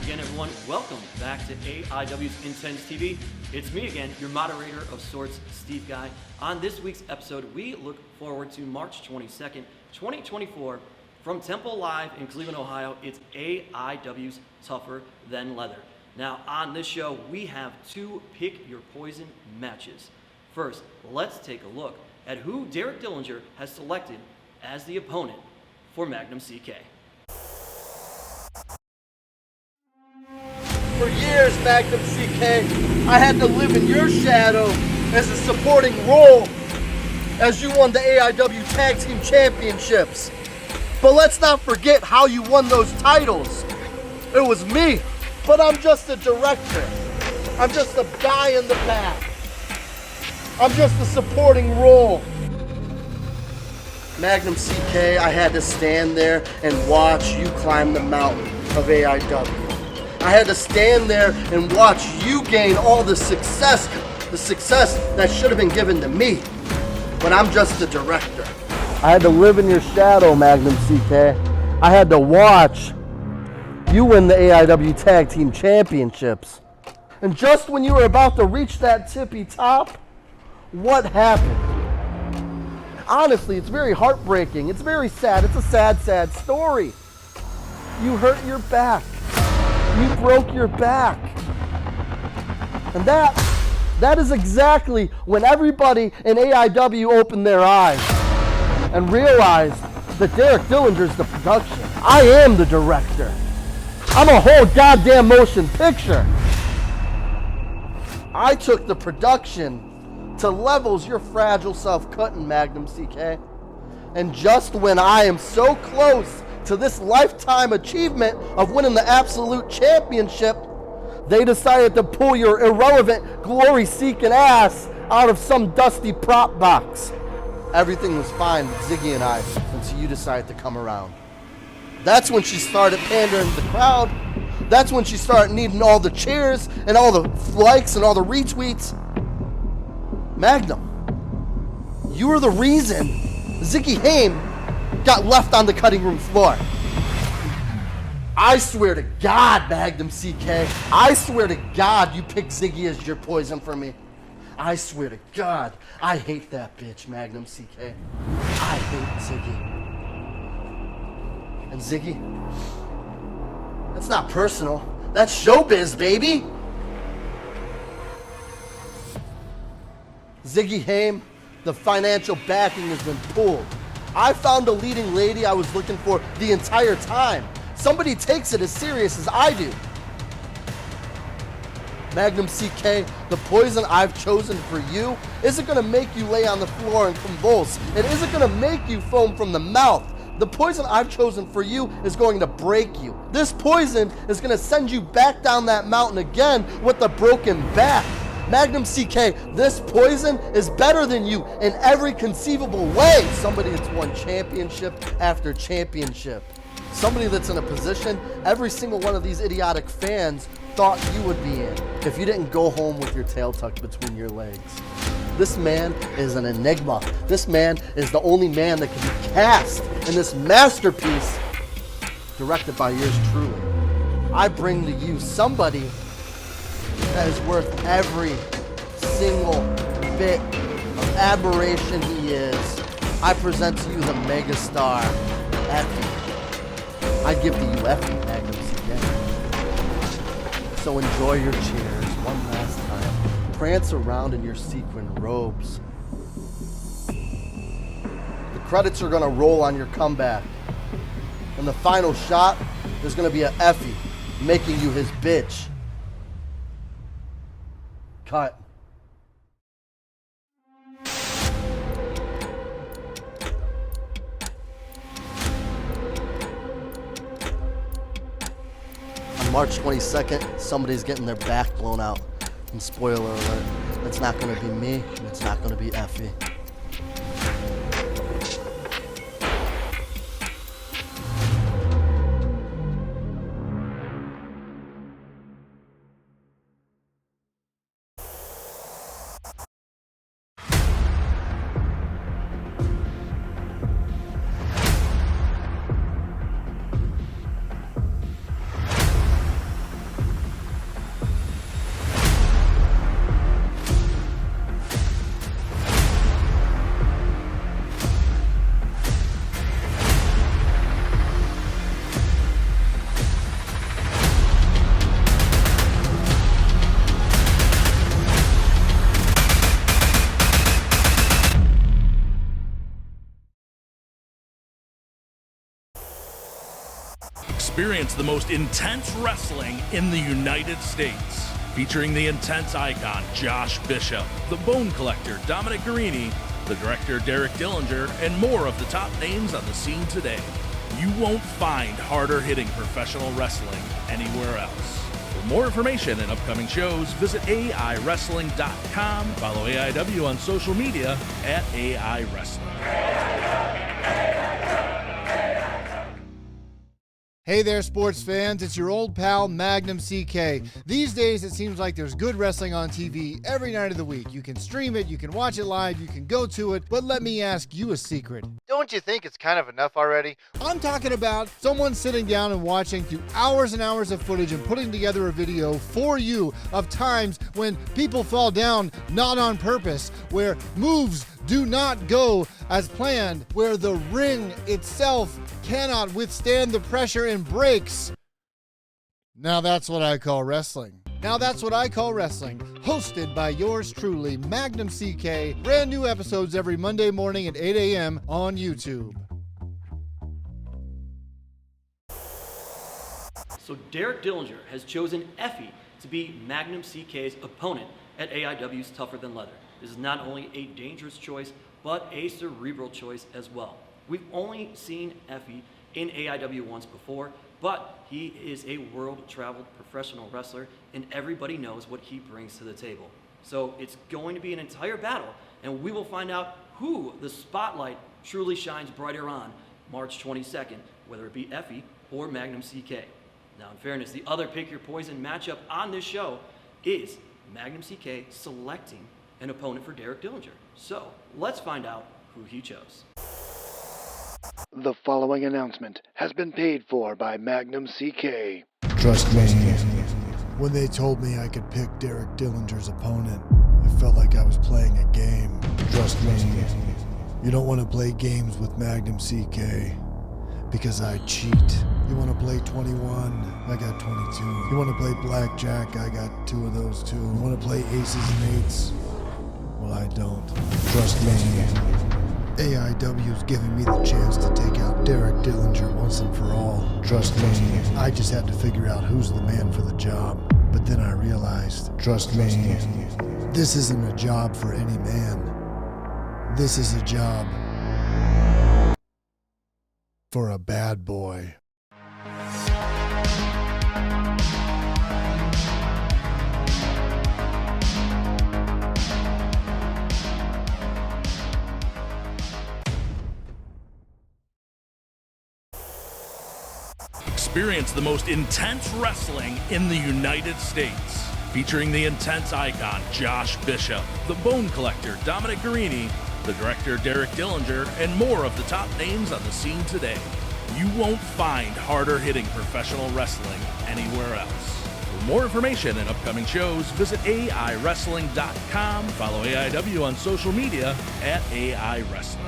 again, everyone. Welcome back to AIW's Intense TV. It's me again, your moderator of sorts, Steve Guy. On this week's episode, we look forward to March 22nd, 2024. From Temple Live in Cleveland, Ohio, it's AIW's Tougher Than Leather. Now, on this show, we have two Pick Your Poison matches. First, let's take a look at who Derek Dillinger has selected as the opponent for Magnum CK. For years, Magnum CK, I had to live in your shadow as a supporting role as you won the AIW Tag Team Championships. But let's not forget how you won those titles. It was me, but I'm just a director. I'm just a guy in the back. I'm just a supporting role. Magnum CK, I had to stand there and watch you climb the mountain of AIW. I had to stand there and watch you gain all the success that should have been given to me. But I'm just the director. I had to live in your shadow, Magnum CK. I had to watch you win the AIW Tag Team Championships. And just when you were about to reach that tippy top, what happened? Honestly, it's very heartbreaking. It's very sad. It's a sad, sad story. You hurt your back. You broke your back. And that is exactly when everybody in AIW opened their eyes and realized that Derek Dillinger's the production. I am the director. I'm a whole goddamn motion picture. I took the production to levels your fragile self couldn't, Magnum CK. And just when I am so close to this lifetime achievement of winning the Absolute Championship, they decided to pull your irrelevant, glory-seeking ass out of some dusty prop box. Everything was fine with Ziggy and I until you decided to come around. That's when she started pandering to the crowd. That's when she started needing all the cheers and all the likes and all the retweets. Magnum, you were the reason Ziggy Haim got left on the cutting room floor. I swear to God, Magnum CK, I swear to God you picked Ziggy as your poison for me. I swear to God, I hate that bitch, Magnum CK. I hate Ziggy. And Ziggy, that's not personal. That's showbiz, baby. Ziggy Haim, the financial backing has been pulled. I found the leading lady I was looking for the entire time. Somebody takes it as serious as I do. Magnum CK, the poison I've chosen for you isn't going to make you lay on the floor and convulse. It isn't going to make you foam from the mouth. The poison I've chosen for you is going to break you. This poison is going to send you back down that mountain again with a broken back. Magnum CK, this poison is better than you in every conceivable way. Somebody that's won championship after championship. Somebody that's in a position every single one of these idiotic fans thought you would be in if you didn't go home with your tail tucked between your legs. This man is an enigma. This man is the only man that can be cast in this masterpiece directed by yours truly. I bring to you somebody that is worth every single bit of admiration he is. I present to you the megastar, Effie. I give to you Effie, Magnum CK. So enjoy your cheers one last time. Prance around in your sequin robes. The credits are gonna roll on your comeback. And the final shot is gonna be a Effie making you his bitch. Cut. On March 22nd, somebody's getting their back blown out. And spoiler alert, it's not going to be me, and it's not going to be Effie. Experience the most intense wrestling in the United States. Featuring the intense icon, Josh Bishop, the Bone Collector, Dominic Guarini, the director, Derek Dillinger, and more of the top names on the scene today. You won't find harder-hitting professional wrestling anywhere else. For more information and upcoming shows, visit AIWrestling.com. Follow AIW on social media at AI Wrestling. Hey there, sports fans. It's your old pal, Magnum CK. These days, it seems like there's good wrestling on TV every night of the week. You can stream it, you can watch it live, you can go to it, but let me ask you a secret. Don't you think it's kind of enough already? I'm talking about someone sitting down and watching through hours and hours of footage and putting together a video for you of times when people fall down not on purpose, where moves do not go as planned, where the ring itself cannot withstand the pressure and breaks. Now that's what I call wrestling. Hosted by yours truly, Magnum CK. Brand new episodes every Monday morning at 8 a.m. on YouTube. So Derek Dillinger has chosen Effie to be Magnum CK's opponent at AIW's Tougher Than Leather. This is not only a dangerous choice, but a cerebral choice as well. We've only seen Effie in AIW once before, but he is a world-traveled professional wrestler, and everybody knows what he brings to the table. So it's going to be an entire battle, and we will find out who the spotlight truly shines brighter on March 22nd, whether it be Effie or Magnum CK. Now, in fairness, the other Pick Your Poison matchup on this show is Magnum CK selecting an opponent for Derek Dillinger. So let's find out who he chose. The following announcement has been paid for by Magnum CK. Trust me, when they told me I could pick Derek Dillinger's opponent, it felt like I was playing a game. Trust me, you don't want to play games with Magnum CK, because I cheat. You want to play 21? I got 22. You want to play blackjack? I got 2 of those too. You want to play aces and eights? Well, I don't. Trust me. AIW's giving me the chance to take out Derek Dillinger once and for all. Trust me. I just had to figure out who's the man for the job. But then I realized, trust me, this isn't a job for any man. This is a job for a bad boy. Experience the most intense wrestling in the United States. Featuring the intense icon, Josh Bishop, the Bone Collector, Dominic Guarini, the director, Derek Dillinger, and more of the top names on the scene today. You won't find harder-hitting professional wrestling anywhere else. For more information and upcoming shows, visit AIWrestling.com. Follow AIW on social media at AI Wrestling.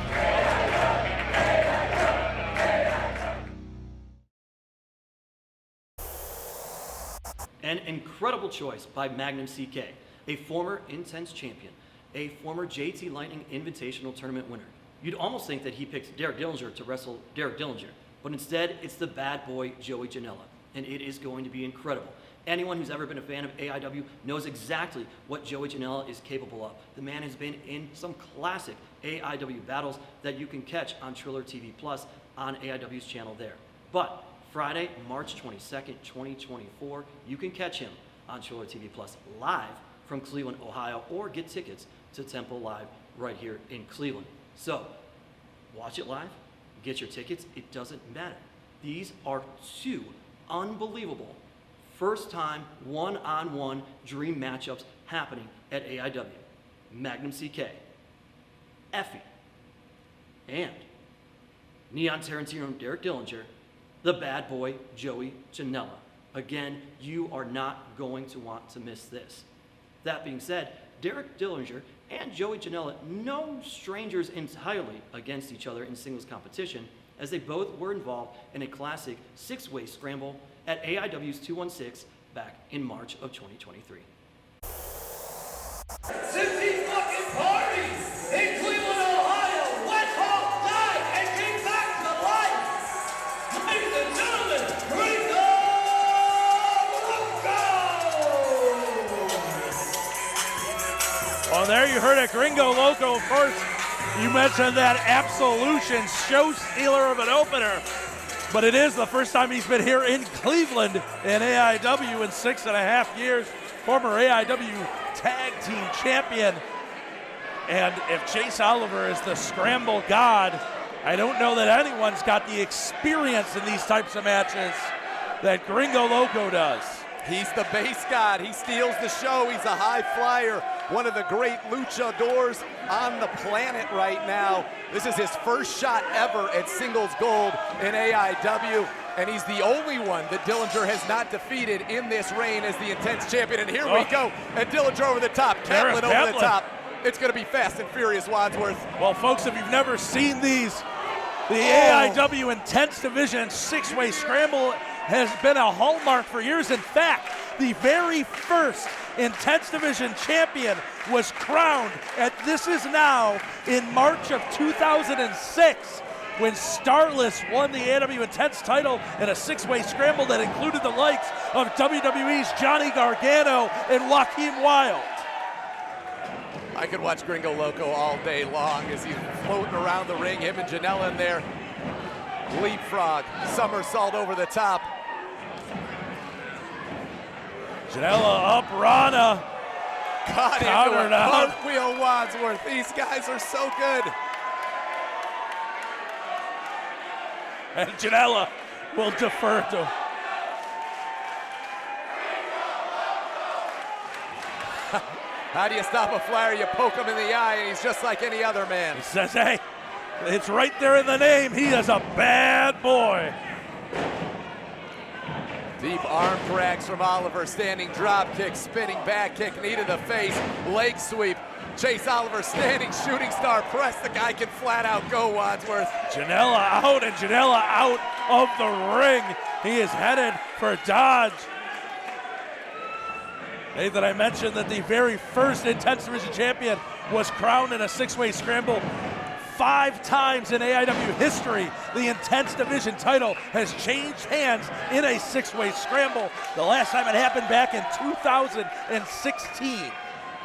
An incredible choice by Magnum CK, a former Intense champion, a former JT Lightning Invitational Tournament winner. You'd almost think that he picked Derek Dillinger to wrestle Derek Dillinger, but instead it's the bad boy Joey Janela, and it is going to be incredible. Anyone who's ever been a fan of AIW knows exactly what Joey Janela is capable of. The man has been in some classic AIW battles that you can catch on Triller TV Plus on AIW's channel there. But Friday, March 22nd, 2024, you can catch him on Triller TV Plus live from Cleveland, Ohio, or get tickets to Temple Live right here in Cleveland. So, watch it live, get your tickets, it doesn't matter. These are 2 unbelievable first-time one-on-one dream matchups happening at AIW. Magnum CK, Effie, and Neon Tarantino and Derek Dillinger, the bad boy Joey Janela. Again, you are not going to want to miss this. That being said, Derek Dillinger and Joey Janela, no strangers entirely against each other in singles competition, as they both were involved in a classic 6-way scramble at AIW's 216 back in March of 2023. Cincy fucking party in Cleveland, Ohio. West Hawk died and came back to life. Ladies and gentlemen, ready Well, there you heard it, Gringo Loco. Of course, you mentioned that Absolution show stealer of an opener, but it is the first time he's been here in Cleveland in AIW in 6.5 years. Former AIW Tag Team Champion. And if Chase Oliver is the Scramble God, I don't know that anyone's got the experience in these types of matches that Gringo Loco does. He's the base god. He steals the show. He's a high flyer, one of the great luchadors on the planet right now. This is his first shot ever at singles gold in AIW, and he's the only one that Dillinger has not defeated in this reign as the Intense Champion. And here we go, and Dillinger over the top, Kaplan over the top. It's going to be fast and furious, Wadsworth. Well, folks, if you've never seen these, the AIW Intense Division 6-way scramble has been a hallmark for years. In fact, the very first Intense Division champion was crowned at This Is Now in March of 2006 when Starless won the AIW Intense title in a 6-way scramble that included the likes of WWE's Johnny Gargano and Joaquin Wilde. I could watch Gringo Loco all day long as he's floating around the ring, him and Janela in there. Leapfrog, somersault over the top. Janela up, Rana. Got into a cartwheel, Wadsworth. These guys are so good. And Janela will defer to him. How do you stop a flyer? You poke him in the eye, and he's just like any other man. He says, hey, it's right there in the name. He is a bad boy. Deep arm drags from Oliver, standing drop kick, spinning back kick, knee to the face, leg sweep. Chase Oliver standing shooting star press. The guy can flat out go, Wadsworth. Janela out and Janela out of the ring. He is headed for Dodge. Nathan, I mentioned that the very first Intense Division champion was crowned in a 6-way scramble. 5 times in AIW history, the Intense Division title has changed hands in a 6-way scramble. The last time it happened back in 2016.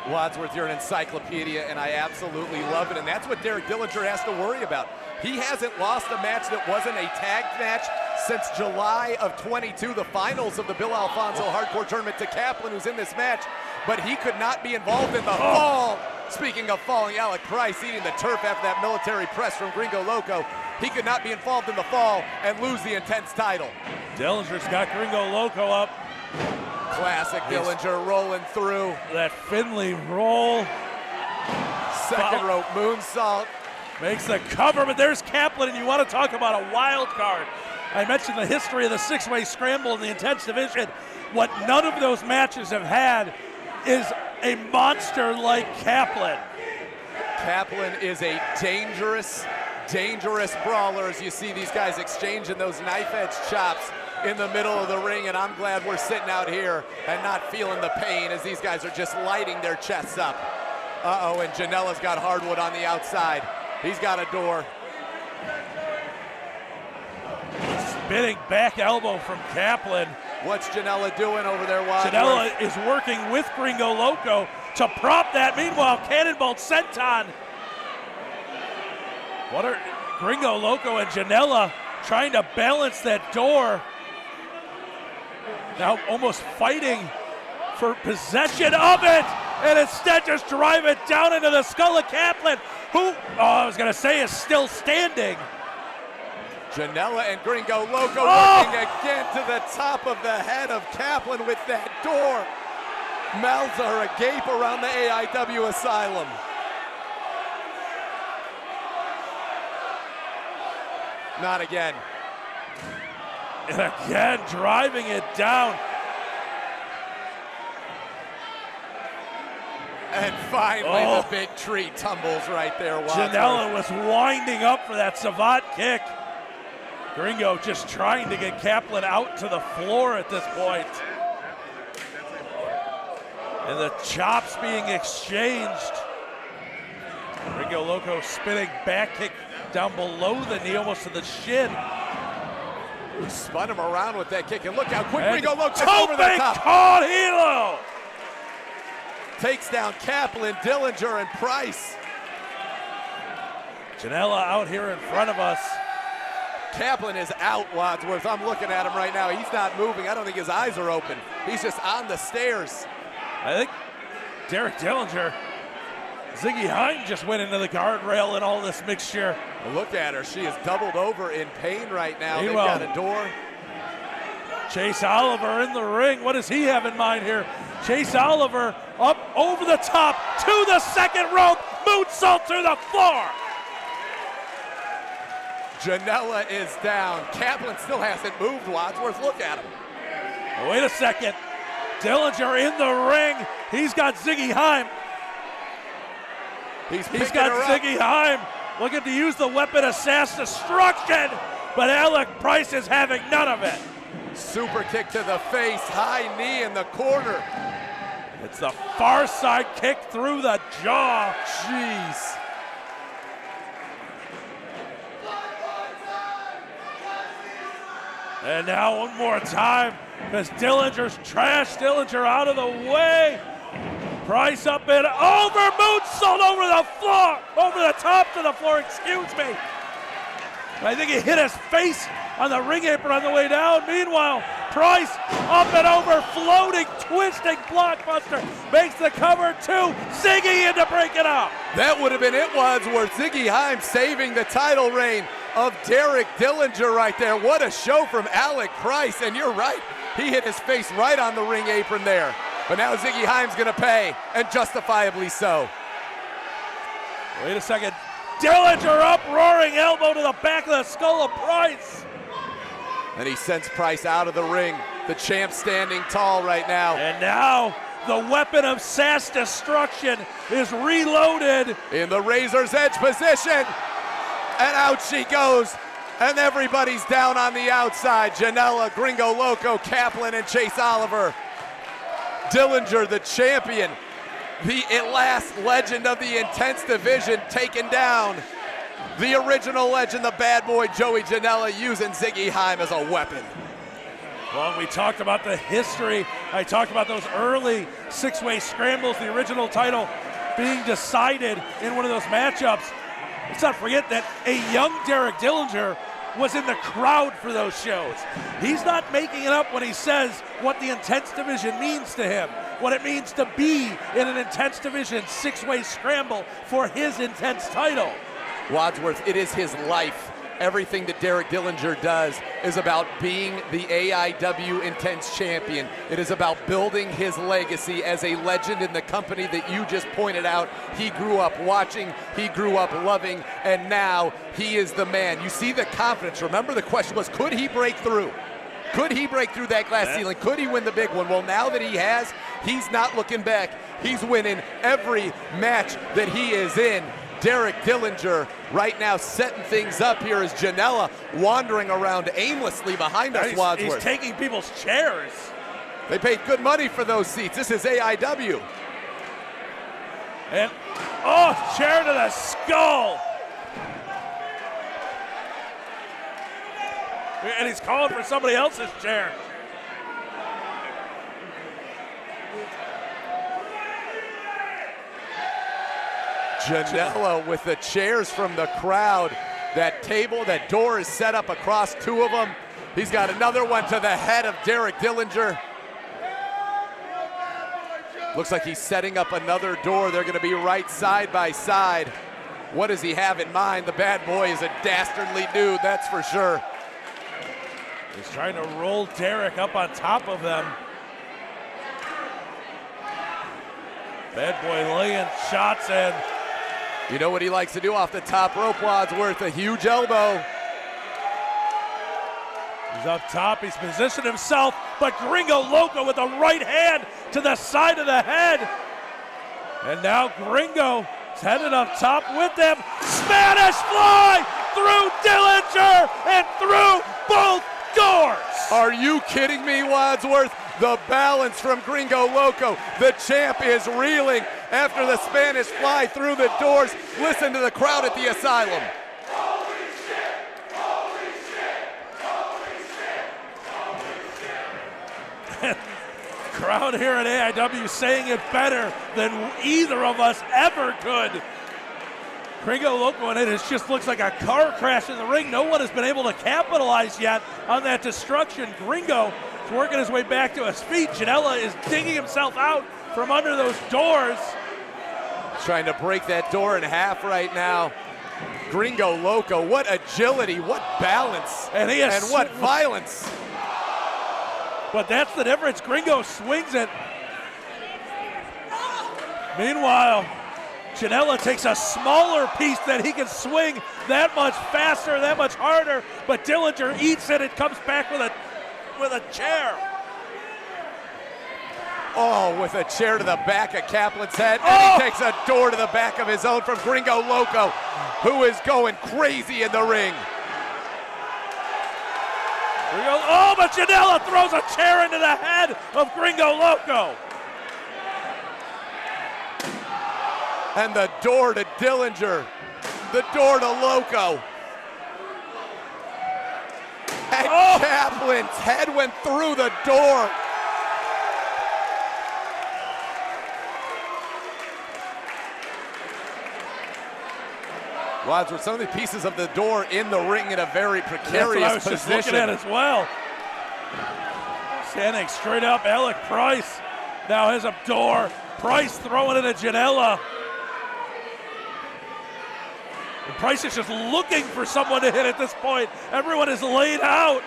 Wadsworth, you're an encyclopedia, and I absolutely love it, and that's what Derek Dillinger has to worry about. He hasn't lost a match that wasn't a tag match since July of 22, the finals of the Bill Alfonso Hardcore Tournament, to Kaplan, who's in this match, but he could not be involved in the fall. Speaking of falling, Alec Price eating the turf after that military press from Gringo Loco. He could not be involved in the fall and lose the Intense title. Dillinger's got Gringo Loco up. Classic Dillinger rolling through. That Finley roll. Second rope moonsault. Makes the cover, but there's Kaplan, and you want to talk about a wild card. I mentioned the history of the 6-way scramble in the Intense Division. What none of those matches have had is a monster like Kaplan. Kaplan is a dangerous, dangerous brawler as you see these guys exchanging those knife-edge chops in the middle of the ring, and I'm glad we're sitting out here and not feeling the pain as these guys are just lighting their chests up. Uh-oh, and Janela's got hardwood on the outside. He's got a door. Spinning back elbow from Kaplan. What's Janela doing over there, Wadsworth? Janela is working with Gringo Loco to prop that. Meanwhile, Cannonball Senton. What are Gringo Loco and Janela trying to balance that door? Now almost fighting for possession of it, and instead just drive it down into the skull of Kaplan, who, I was going to say, is still standing. Janela and Gringo Loco working again to the top of the head of Kaplan with that door. Mouths are agape around the AIW Asylum. Not again. And again, driving it down. And finally, the big tree tumbles right there. Wadsworth. Janela was winding up for that savant kick. Gringo just trying to get Kaplan out to the floor at this point. And the chops being exchanged. Gringo Loco spinning back kick down below the knee, almost to the shin. We spun him around with that kick, and look how quick and Gringo Loco over the top. Caught Hilo. takes down Kaplan, Dillinger, and Price. Janela out here in front of us. Kaplan is out, Wadsworth. I'm looking at him right now. He's not moving. I don't think his eyes are open. He's just on the stairs. I think Derek Dillinger, Ziggy Hine just went into the guardrail in all this mixture. Look at her. She is doubled over in pain right now. They've Meanwhile, got a door. Chase Oliver in the ring. What does he have in mind here? Chase Oliver up over the top to the second rope. Moonsault to the floor. Janela is down. Kaplan still hasn't moved, Wadsworth. Look at him. Wait a second. Dillinger in the ring. He's got Ziggy Hine. He's got her up. Ziggy Hine looking to use the weapon of Sass Destruction, but Alec Price is having none of it. Super kick to the face, high knee in the corner. It's the far side kick through the jaw. Jeez. And now one more time, because Dillinger's trashed. Dillinger out of the way. Price up and over, moonsault over the floor, over the top to the floor, excuse me. I think he hit his face on the ring apron on the way down. Meanwhile, Price up and over, floating, twisting blockbuster, makes the cover two, Ziggy in to break it up. That would have been it, Wadsworth. Ziggy Hine saving the title reign of Derek Dillinger right there. What a show from Alec Price, and you're right. He hit his face right on the ring apron there. But now Ziggy Hine's gonna pay, and justifiably so. Wait a second. Dillinger up, roaring elbow to the back of the skull of Price. And he sends Price out of the ring. The champ standing tall right now. And now the weapon of Sass Destruction is reloaded. In the razor's edge position. And out she goes. And everybody's down on the outside. Janela, Gringo Loco, Kaplan, and Chase Oliver. Dillinger, the champion. The last legend of the Intense division, taken down. The original legend, the bad boy Joey Janela, using Ziggy Hine as a weapon. Well, we talked about the history. I talked about those early six-way scrambles, the original title being decided in one of those matchups. Let's not forget that a young Derek Dillinger was in the crowd for those shows. He's not making it up when he says what the Intense division means to him, what it means to be in an Intense division six-way scramble for his Intense title. Wadsworth, it is his life. Everything that Derek Dillinger does is about being the AIW Intense champion. It is about building his legacy as a legend in the company that you just pointed out. He grew up watching, he grew up loving, and now he is the man. You see the confidence. Remember, the question was, could he break through? Could he break through that glass ceiling? Could he win the big one? Well, now that he has, he's not looking back. He's winning every match that he is in. Derek Dillinger right now setting things up here as Janela wandering around aimlessly behind us, Wadsworth. He's taking people's chairs. They paid good money for those seats. This is AIW. And, oh, chair to the skull. And he's calling for somebody else's chair. Janela with the chairs from the crowd. That table, that door is set up across two of them. He's got another one to the head of Derek Dillinger. Looks like he's setting up another door. They're gonna be right side by side. What does he have in mind? The bad boy is a dastardly dude, that's for sure. He's trying to roll Derek up on top of them. Bad boy laying shots in. You know what he likes to do off the top rope, Wadsworth? A huge elbow. He's up top, he's positioned himself, but Gringo Loco with the right hand to the side of the head. And now Gringo is headed up top with them. Spanish fly through Dillinger and through both doors. Are you kidding me, Wadsworth? The balance from Gringo Loco. The champ is reeling after the Spanish fly through the doors. Listen to the crowd at the Asylum. Holy shit! Holy shit! Holy shit! crowd here at AIW saying it better than either of us ever could. Gringo Loco, and it just looks like a car crash in the ring. No one has been able to capitalize yet on that destruction. Gringo is working his way back to his feet. Janela is digging himself out from under those doors. Trying to break that door in half right now. Gringo Loco, what agility, what balance, and what violence. But that's the difference. Gringo swings it. Meanwhile, Janela takes a smaller piece that he can swing that much faster, that much harder, but Dillinger eats it and comes back with a chair. Oh, with a chair to the back of Kaplan's head, and he takes a door to the back of his own from Gringo Loco, who is going crazy in the ring. But Janela throws a chair into the head of Gringo Loco. And the door to Dillinger, the door to Loco. And Kaplan's head went through the door. Wadsworth, some of the pieces of the door in the ring in a very precarious position. That's what I was just looking at as well. Standing straight up, Alec Price now has a door. Price throwing it at Janela. And Price is just looking for someone to hit at this point. Everyone is laid out.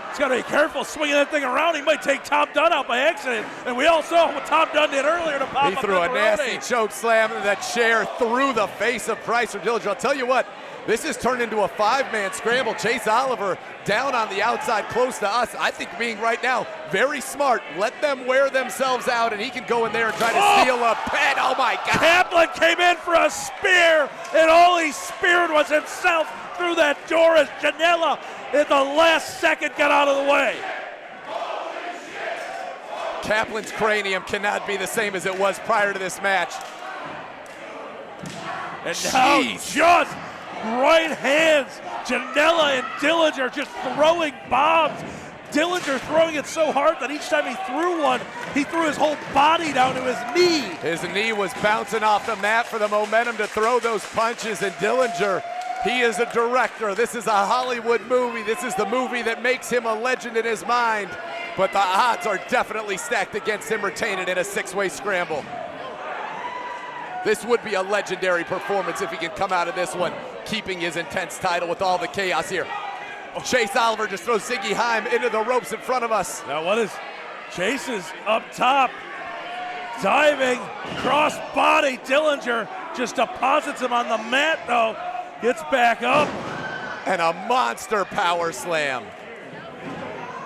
He's got to be careful swinging that thing around. He might take Tom Dunn out by accident. And we all saw what Tom Dunn did earlier to pop He up threw a pepperoni. nasty choke slam into that chair through the face of Price or Dillinger. I'll tell you what, this has turned into a five-man scramble. Chase Oliver down on the outside close to us. I think being right now very smart. Let them wear themselves out, and he can go in there and try to steal a pin. Oh, my God. Kaplan came in for a spear, and all he speared was himself through that door as Janela at the last second got out of the way. Kaplan's cranium cannot be the same as it was prior to this match. And now just right hands. Janela and Dillinger just throwing bombs. Dillinger throwing it so hard that each time he threw one, he threw his whole body down to his knee. His knee was bouncing off the mat for the momentum to throw those punches, and Dillinger, he is a director. This is a Hollywood movie. This is the movie that makes him a legend in his mind. But the odds are definitely stacked against him retaining in a six-way scramble. This would be a legendary performance if he can come out of this one, keeping his intense title with all the chaos here. Chase Oliver just throws Ziggy Heim into the ropes in front of us. Now what is Chase is up top, diving, cross body. Dillinger just deposits him on the mat though. Gets back up. And a monster power slam.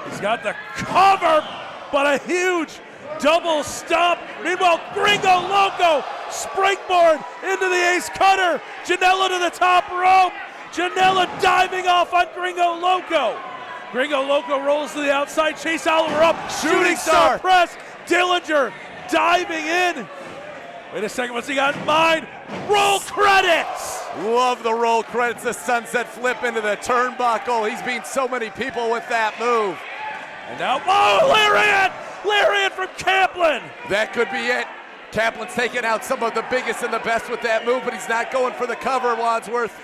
He's got the cover, but a huge double stomp. Meanwhile, Gringo Loco springboard into the ace cutter. Janela to the top rope. Janela diving off on Gringo Loco. Gringo Loco rolls to the outside. Chase Oliver up. Shooting star press. Dillinger diving in. Wait a second, what's he got in mind? Roll credits! Love the roll credits, the sunset flip into the turnbuckle. He's beat so many people with that move. And now, lariat! Lariat from Kaplan! That could be it. Kaplan's taking out some of the biggest and the best with that move, but he's not going for the cover, Wadsworth.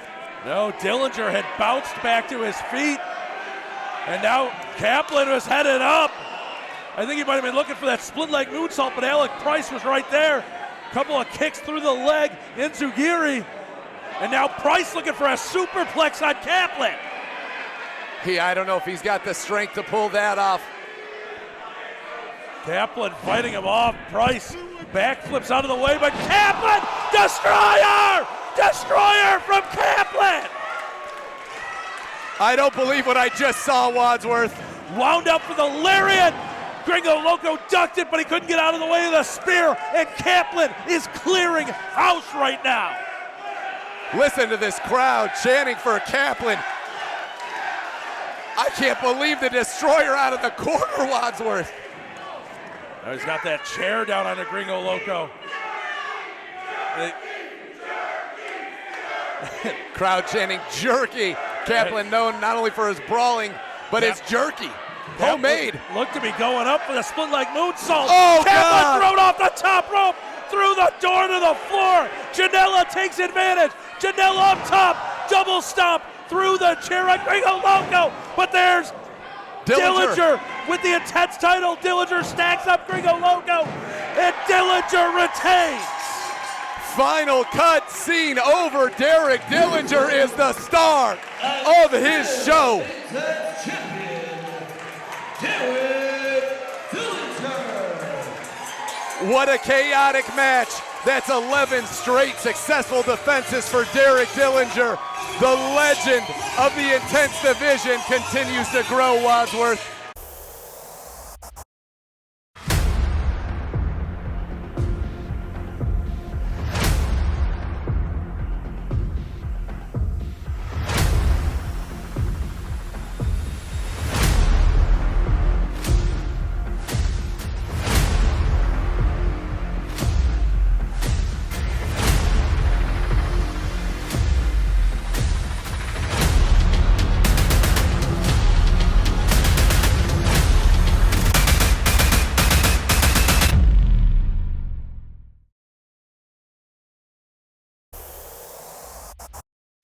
No, Dillinger had bounced back to his feet. And now Kaplan was headed up. I think he might have been looking for that split leg moonsault, but Alec Price was right there. Couple of kicks through the leg, Enzugiri. And now Price looking for a superplex on Kaplan. I don't know if he's got the strength to pull that off. Kaplan fighting him off. Price backflips out of the way, but Kaplan, destroyer! Destroyer from Kaplan! I don't believe what I just saw, Wadsworth. Wound up for the lariat. Gringo Loco ducked it, but he couldn't get out of the way of the spear, and Kaplan is clearing house right now. Listen to this crowd chanting for Kaplan. I can't believe the destroyer out of the corner, Wadsworth. Now he's got that chair down on the Gringo Loco. Crowd chanting jerky. Kaplan known not only for his brawling, but his jerky. Homemade. Looked to be going up for the split leg moonsault. Oh, Kaplan God. thrown off the top rope, through the door to the floor. Janela takes advantage. Janela up top, double stomp through the chair at Gringo Loco. But there's Dillinger with the intense title. Dillinger stacks up Gringo Loco, and Dillinger retains. Final cut scene over. Derek Dillinger is the star of his show. What a chaotic match. That's 11 straight successful defenses for Derek Dillinger. The legend of the Intense division continues to grow, Wadsworth.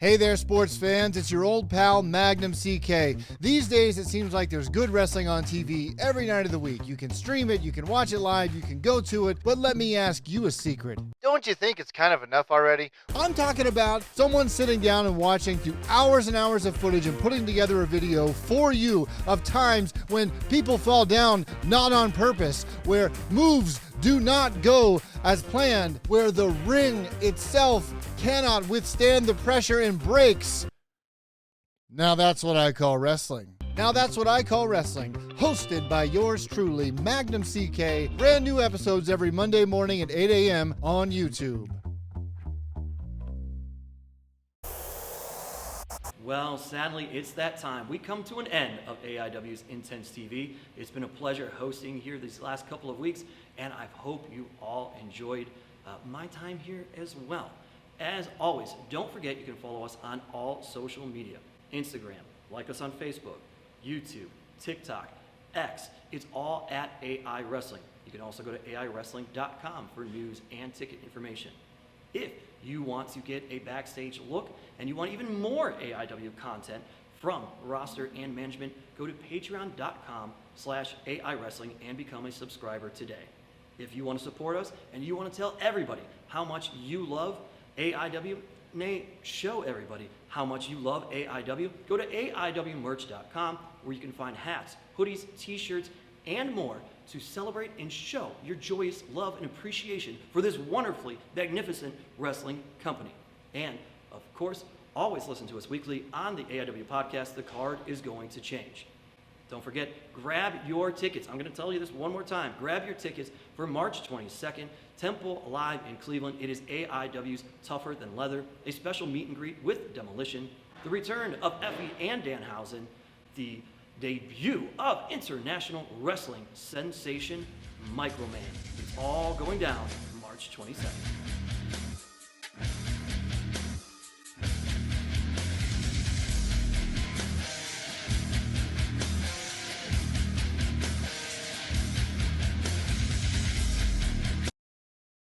Hey there, sports fans. It's your old pal, Magnum CK. These days, it seems like there's good wrestling on TV every night of the week. You can stream it, you can watch it live, you can go to it, but let me ask you a secret. Don't you think it's kind of enough already? I'm talking about someone sitting down and watching through hours and hours of footage and putting together a video for you of times when people fall down not on purpose, where moves do not go as planned, where the ring itself cannot withstand the pressure and breaks. Now that's what I call wrestling. Hosted by yours truly, Magnum CK. Brand new episodes every Monday morning at 8 a.m. on YouTube. Well, sadly, it's that time. We come to an end of AIW's Intense TV. It's been a pleasure hosting here these last couple of weeks, and I hope you all enjoyed my time here as well. As always, don't forget you can follow us on all social media. Instagram, like us on Facebook, YouTube, TikTok, X. It's all at AI Wrestling. You can also go to AIWrestling.com for news and ticket information. If you want to get a backstage look and you want even more AIW content from roster and management, go to patreon.com/AI Wrestling and become a subscriber today. If you want to support us and you want to tell everybody how much you love AIW, nay, show everybody how much you love AIW, go to AIWmerch.com where you can find hats, hoodies, t-shirts, and more to celebrate and show your joyous love and appreciation for this wonderfully magnificent wrestling company. And, of course, always listen to us weekly on the AIW podcast. The card is going to change. Don't forget, grab your tickets. I'm going to tell you this one more time. Grab your tickets for March 22nd, Temple Live in Cleveland. It is AIW's Tougher Than Leather, a special meet and greet with Demolition, the return of Effie and Danhausen, the debut of international wrestling sensation Microman. It's all going down March 22nd.